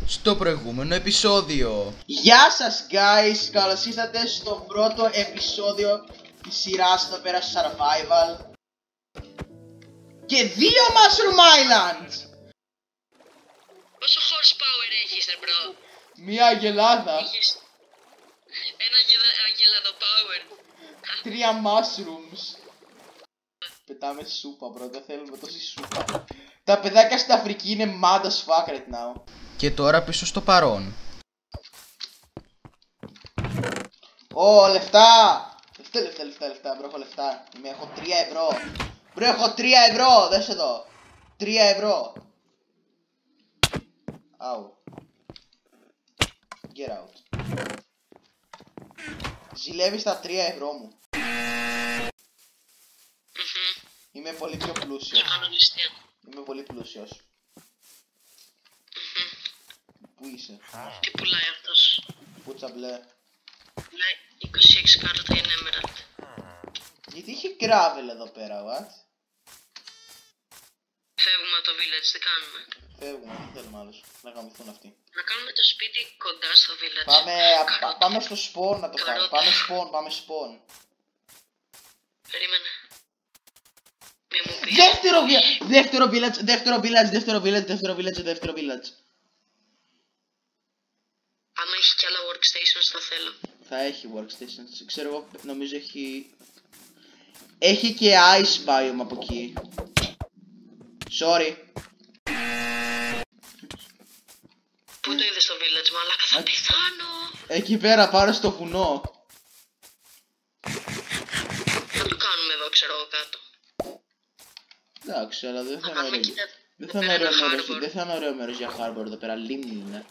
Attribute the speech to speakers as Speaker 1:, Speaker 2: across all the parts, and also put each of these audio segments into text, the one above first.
Speaker 1: στο προηγούμενο επεισόδιο. Γεια σας guys, καλώς ήρθατε στο πρώτο επεισόδιο της σειράς εδώ πέρα στο Survival. Και 2 Mushroom Islands!
Speaker 2: Πόσο horsepower έχεις ρε bro?
Speaker 1: Μία αγελάδα,
Speaker 2: Έχεις ένα αγελάδο power.
Speaker 1: 3 mushrooms. Πετάμε σούπα bro, δεν θέλουμε τόση σούπα. Τα παιδάκια στην Αφρική είναι mad as fuck right now. Και τώρα πίσω στο παρόν. Ω, λεφτά! Λεφτά, μπρο, έχω λεφτά. Έχω 3 ευρώ. Μπρο, έχω 3 ευρώ, δες εδώ. 3 ευρώ. Αου. Get out. Ζηλεύεις τα 3 ευρώ μου. Είμαι πολύ πιο πλούσιος. Είμαι πολύ πλούσιος. Πού είσαι?
Speaker 2: Τι πουλάει αυτός?
Speaker 1: Πουτσα μπλε.
Speaker 2: Πουλάει 26 κάρτα είναι Emerald.
Speaker 1: Γιατί έχει gravel εδώ πέρα, what?
Speaker 2: Φεύγουμε από το village, τι κάνουμε?
Speaker 1: Φεύγουμε, δεν θέλουμε άλλους. Να γαμηθούν αυτοί.
Speaker 2: Να κάνουμε το σπίτι κοντά στο village.
Speaker 1: Πάμε στο spawn να το κάνουμε. Πάμε spawn.
Speaker 2: Περίμενε. Μη μου πεις.
Speaker 1: Δεύτερο village.
Speaker 2: Αν έχει κι άλλα workstations θα θέλω.
Speaker 1: Θα έχει workstations, ξέρω εγώ, νομίζω έχει... Έχει και ice biome από εκεί. Sorry.
Speaker 2: Πού το είδες στο village, μαλάκα, θα πεθάνω.
Speaker 1: Εκεί πέρα, πάρε στο βουνό.
Speaker 2: Θα το κάνουμε εδώ, ξέρω εγώ κάτω.
Speaker 1: Εντάξει, αλλά δεν θα είναι ωραίο. Δεν θα είναι ωραίο μέρος για harbor εδώ πέρα, λίμνη είναι.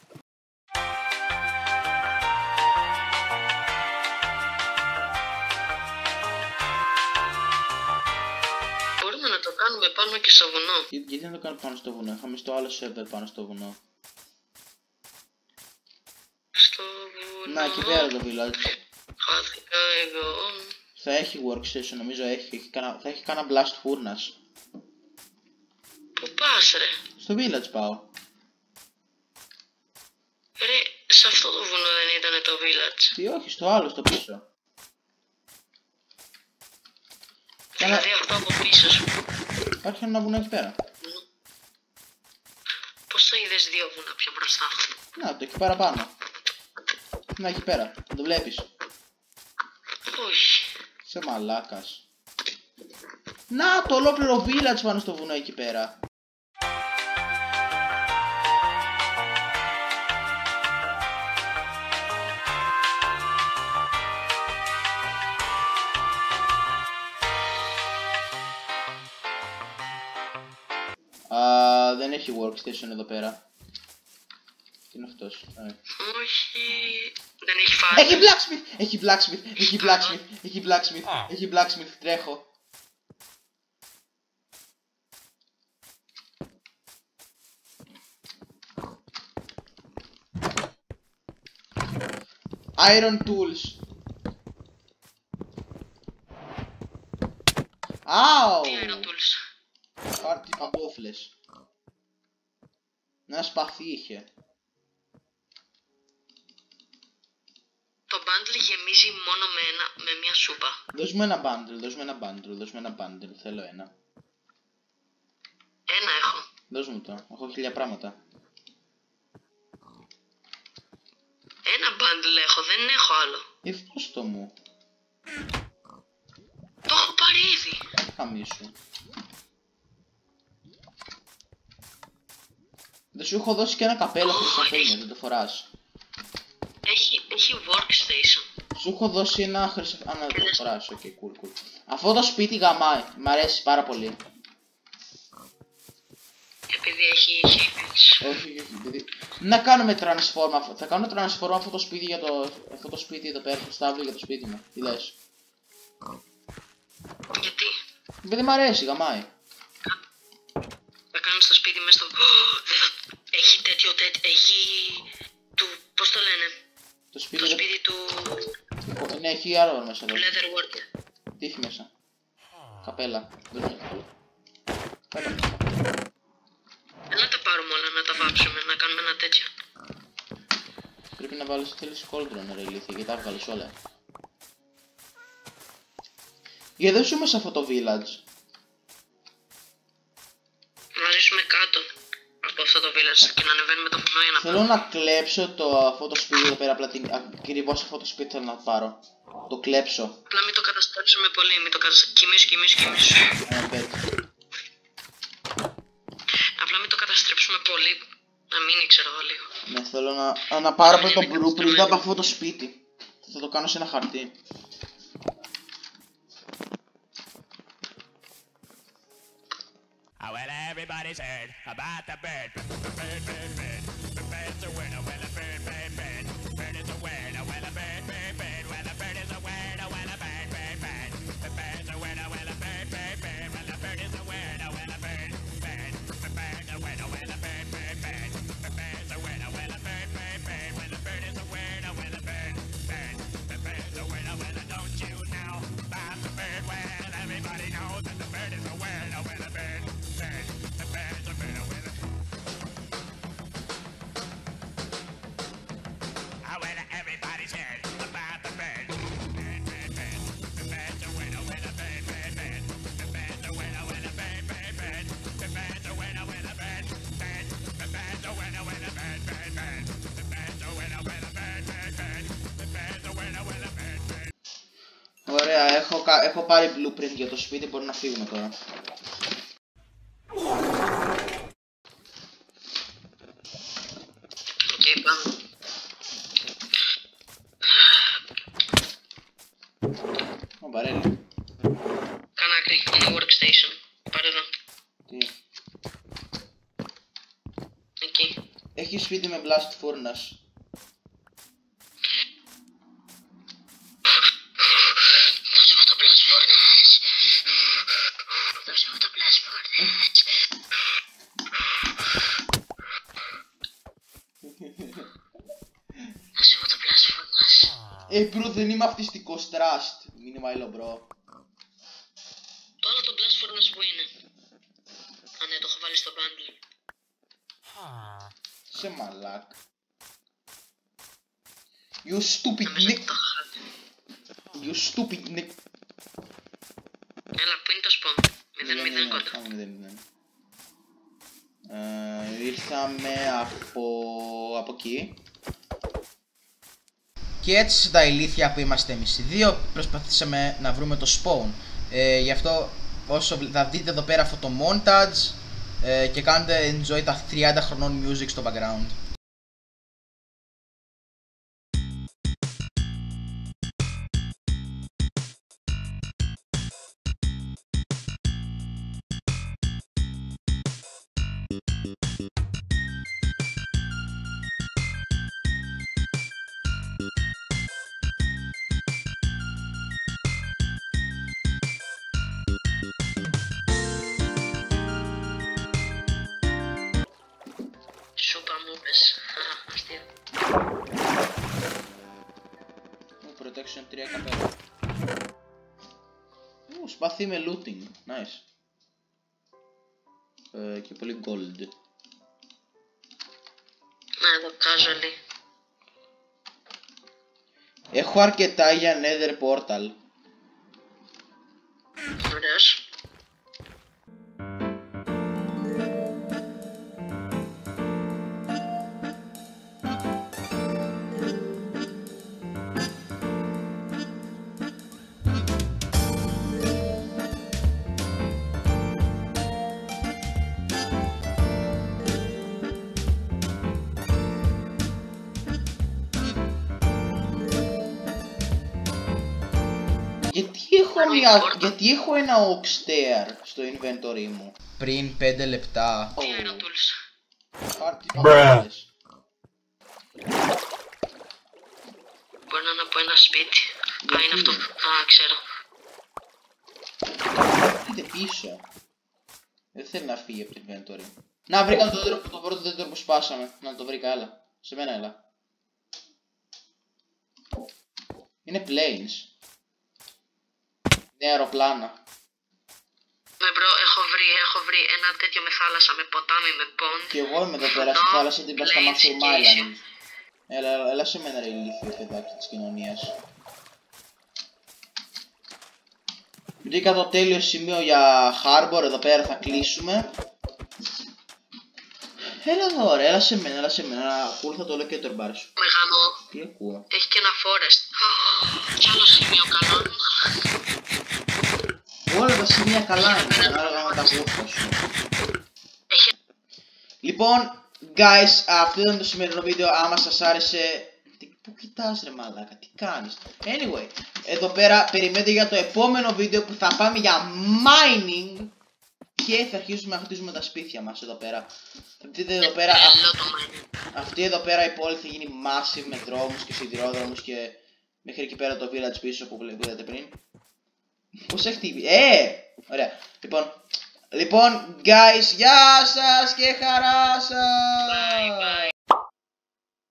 Speaker 2: Μπορούμε να το κάνουμε πάνω και στο βουνό.
Speaker 1: Γιατί να το κάνουμε πάνω στο βουνό, είχαμε στο άλλο server πάνω στο βουνό.
Speaker 2: Στο βουνό.
Speaker 1: Να, εκεί πέρα το village.
Speaker 2: Χάθηκα εγώ.
Speaker 1: Θα έχει workstation, νομίζω θα έχει κάνα blast furnace.
Speaker 2: Πού πας ρε?
Speaker 1: Στο village πάω.
Speaker 2: Ρε, σε αυτό το βουνό δεν ήταν το village?
Speaker 1: Τι όχι, στο άλλο, στο πίσω.
Speaker 2: Δηλαδή αυτό από πίσω σου.
Speaker 1: Υπάρχει ένα βουνό εκεί πέρα.
Speaker 2: Πώς το είδες 2 βουνά πιο μπροστά?
Speaker 1: Να, το εκεί παραπάνω. Να, εκεί πέρα, το βλέπεις.
Speaker 2: Όχι.
Speaker 1: Σε μαλάκας. Να, το ολόκληρο village πάνω στο βουνό εκεί πέρα. Δεν έχει workstation εδώ πέρα. Τι είναι αυτός?
Speaker 2: Όχι. Δεν έχει φάει.
Speaker 1: Έχει blacksmith, τρέχω. Iron tools. Άου!
Speaker 2: Τι iron tools?
Speaker 1: Χάρτη παγκόφλες. Ένα σπαθί είχε.
Speaker 2: Το bundle γεμίζει μόνο με μια σούπα.
Speaker 1: Δώσ' μου ένα bundle, θέλω ένα.
Speaker 2: Ένα έχω.
Speaker 1: Δώσ' μου το, έχω 1000 πράγματα.
Speaker 2: Ένα bundle έχω, δεν έχω άλλο.
Speaker 1: Δώσ' το μου.
Speaker 2: Το έχω πάρει ήδη.
Speaker 1: Χαμίσου. Δεν σου έχω δώσει και ένα καπέλο χρυσαφένιο, δεν το φοράς.
Speaker 2: Έχει workstation.
Speaker 1: Σου έχω δώσει ένα χρυσαφένιο, να το φοράς, ok, cool. Αυτό το σπίτι γαμάει, μ' αρέσει πάρα πολύ.
Speaker 2: Επειδή έχει havens.
Speaker 1: Όχι, επειδή... Να κάνουμε transform, θα κάνω transform αυτό το σπίτι για αυτό το σπίτι εδώ πέρα, το στάβλο για το σπίτι μου, τι λες?
Speaker 2: Γιατί?
Speaker 1: Επειδή μ' αρέσει, γαμάει.
Speaker 2: Θα κάνεις το σπίτι μες στο... Έχει τέτοιο, έχει... Πώς το λένε?
Speaker 1: Το σπίτι
Speaker 2: του...
Speaker 1: Ναι, έχει άλλο μέσα εδώ.
Speaker 2: Leatherwork.
Speaker 1: Τι έχει μέσα? Καπέλα.
Speaker 2: Έλα τα πάρουμε όλα να τα βάψουμε, να κάνουμε ένα τέτοιο.
Speaker 1: Πρέπει να βάλεις θέλεις κόλτρον ρε ηλίθεια, γιατί τα βγάλεις όλα. Γιατί δεν ζούμε σε αυτό το village.
Speaker 2: Να ζήσουμε κάτω από αυτό το village και να ανεβαίνουμε το βουνό για να
Speaker 1: Θέλω να κλέψω αυτό το σπίτι εδώ πέρα, ακριβώς αυτό το σπίτι θέλω να πάρω. Το κλέψω.
Speaker 2: Απλά μην το καταστρέψουμε πολύ, μην το κοιμήσου. Απλά μην το καταστρέψουμε πολύ, να μείνει ξέρω εγώ λίγο.
Speaker 1: Ναι, θέλω να πάρω πρώτο blueprint από αυτό το σπίτι. Θα το κάνω σε ένα χαρτί.
Speaker 3: Well, everybody's heard about the bird. Bird. The bird's a winner. Well, a bird. Bird is a winner. Well, a bird. Well, a bird is a winner. Well, a bird. The bird's a winner. Well, a bird. Well, a bird is a winner. Well, a bird. The bird's a winner. Well, a bird. The bird's a winner. Well, a bird. Well, a bird is a winner. Well, a bird. The bird's a winner. Well, don't you know about the bird? Well, everybody knows that the bird is a winner. Well, a bird. The bird's a winner. Well, well, everybody's heard about the bird. Bird. The bird's a winner. Well, a bird. The bird's a winner. Well, a bird. The bird's a winner. Well, a bird. The bird's a winner. Well, a bird. The bird's a winner. Well, a bird. The bird's a winner. Well, a bird.
Speaker 1: Ωραία, έχω πάρει blueprint για το σπίτι, μπορούμε να φύγουμε τώρα.
Speaker 2: Οκ, πάμε.
Speaker 1: Ω, παρέλει.
Speaker 2: Κάνα άκρη, είναι workstation. Πάρε εδώ.
Speaker 1: Τι.
Speaker 2: Εκεί.
Speaker 1: Έχει σπίτι με blast furnace.
Speaker 2: Δώσε μου το blast furnace. Δώσε μου το blast furnace.
Speaker 1: Bro, δεν είμαι αυτιστικός trust. Μήνυμα bro.
Speaker 2: Το άλλο το blast furnace που είναι. Α ναι, το έχω βάλει στο bundle.
Speaker 1: Σε μαλάκ. You stupid
Speaker 2: Νομίζω
Speaker 1: nick.
Speaker 2: ότι το είχα.
Speaker 1: You stupid nick.
Speaker 2: Έλα, πού είναι το spawn? 0-0 κοντά.
Speaker 1: Πάμε 0-0. Ήρθαμε από εκεί. Και έτσι τα ηλίθια που είμαστε εμείς οι δύο προσπαθήσαμε να βρούμε το spawn. Γι' αυτό όσο θα δείτε εδώ πέρα αυτό το montage και κάνετε enjoy τα 30 χρονών music στο background.
Speaker 2: Σούπα μου πες. Αστείο.
Speaker 1: Protection 3 καπέλα. Σπαθί με looting. Nice. Και πολύ gold.
Speaker 2: Να εδώ casually.
Speaker 1: Έχω αρκετά για nether portal.
Speaker 2: Ωραίος.
Speaker 1: Γιατί έχω ένα oxtail στο inventory μου. Πριν 5 λεπτά.
Speaker 2: Τι είναι ο tools? Μπορεί να είναι από ένα σπίτι. Α, είναι αυτό. Α, ξέρω.
Speaker 1: Είτε πίσω. Δεν θέλει να φύγει από το inventory. Να, βρήκα το πρώτο δέντρο που σπάσαμε. Να το βρήκα, έλα. Σε μένα έλα. Είναι planes. Είναι αεροπλάνα.
Speaker 2: Ναι μπρο, έχω βρει ένα τέτοιο με θάλασσα, με ποτάμι, με pond.
Speaker 1: Και εγώ είμαι εδώ πέρα στη θάλασσα δίπλα στα Mushroom Island. Έλα σε μένα ρε ηλίθιο παιδάκι της κοινωνίας. Βρήκα το τέλειο σημείο για Harbor, εδώ πέρα θα κλείσουμε. Έλα εδώ ρε, έλα σε μένα, ακούω θα το λέω και το μπάρ σου.
Speaker 2: Μεγαλό.
Speaker 1: Τι ακούω?
Speaker 2: Έχει και ένα forest. Κι άλλο σημείο καλό.
Speaker 1: Όλα τα σημεία καλά είναι, ανάλογα με τα γούστα σου. Λοιπόν, guys, αυτό ήταν το σημερινό βίντεο. Άμα σας άρεσε... Πού κοιτάς ρε μαλάκα, τι κάνεις? Anyway, εδώ πέρα περιμένετε για το επόμενο βίντεο που θα πάμε για mining και θα αρχίσουμε να χτίζουμε τα σπίτια μας εδώ πέρα. Θα δείτε εδώ πέρα, αυτή εδώ πέρα η πόλη θα γίνει massive με δρόμους και σιδηρόδρομους και μέχρι εκεί πέρα το village πίσω που βλέπετε πριν. Πώς έχει χτύπει? Ωραία. Λοιπόν, guys, γεια σας και χαρά σας!
Speaker 2: Bye bye.